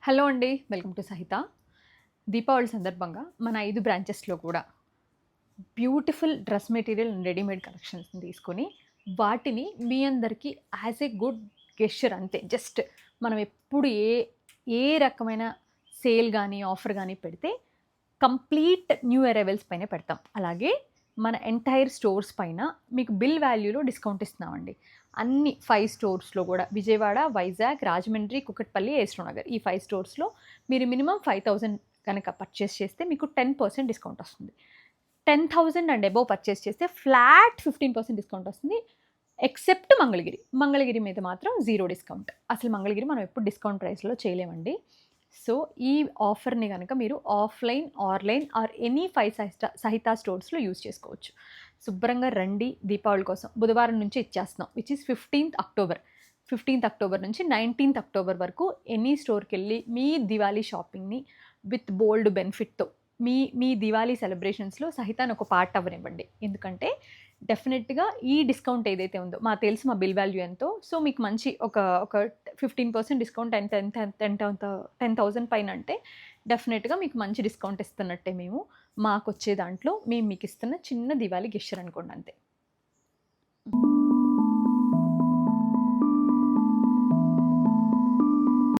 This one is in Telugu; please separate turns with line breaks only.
హలో అండి. వెల్కమ్ టు సహిత. దీపావళి సందర్భంగా మన 5 బ్రాంచెస్‌లో కూడా beautiful dress material and readymade కలెక్షన్స్‌ని తీసుకొని, వాటిని మీ అందరికి యాస్ ఎ గుడ్ గెస్చర్ అంతే. జస్ట్ మనం ఎప్పుడు ఏ రకమైన సేల్ గాని, ఆఫర్ గాని పెడితే కంప్లీట్ న్యూ అరైవల్స్ పైనే పెడతాం. అలాగే మన ఎంటైర్ స్టోర్స్ పైన మీకు బిల్ వాల్యూలో డిస్కౌంట్ ఇస్తున్నామండి. అన్ని 5 స్టోర్స్‌లో కూడా విజయవాడ, వైజాగ్, రాజమండ్రి, కుకట్పల్లి, ఏస్‌రో నగర్ ఈ 5 స్టోర్స్‌లో మీరు మినిమమ్ 5,000 కనుక పర్చేస్ చేస్తే మీకు 10% డిస్కౌంట్ వస్తుంది. 10,000 అండ్ అబోవ్ పర్చేస్ చేస్తే ఫ్లాట్ 15% డిస్కౌంట్ వస్తుంది. ఎక్సెప్ట్ మంగళగిరి. మంగళగిరి మీద మాత్రం 0 డిస్కౌంట్. అసలు మంగళగిరి మనం ఎప్పుడు డిస్కౌంట్ ప్రైస్‌లో చేయలేమండి. సో, ఈ ఆఫర్‌ని గనక మీరు offline, online or any 5 Sahitha స్టోర్స్‌లో యూజ్ చేసుకోవచ్చు. శుభ్రంగా రండి దీపావళి కోసం. బుధవారం నుంచి ఇచ్చేస్తున్నాం. విచ్ ఈస్ 15థ్ అక్టోబర్. 15థ్ అక్టోబర్ నుంచి 19థ్ అక్టోబర్ వరకు ఎనీ స్టోర్‌కెళ్ళి మీ దివాళీ షాపింగ్‌ని విత్ బోల్డ్ బెనిఫిట్‌తో మీ దివాళీ సెలబ్రేషన్స్‌లో సహితాన్ని ఒక పార్ట్ అవ్వనివ్వండి. ఎందుకంటే డెఫినెట్‌గా ఈ డిస్కౌంట్ ఏదైతే ఉందో మాకు తెలుసు మా బిల్ వాల్యూ ఎంతో. సో, మీకు మంచి ఒక 15% డిస్కౌంట్ 10,000 పైన అంటే డెఫినెట్‌గా మీకు మంచి డిస్కౌంట్ ఇస్తున్నట్టే మేము. మాకొచ్చే దాంట్లో మేము మీకిస్తున్న చిన్న దివాళీ గెస్చర్ అనుకోండి అంతే.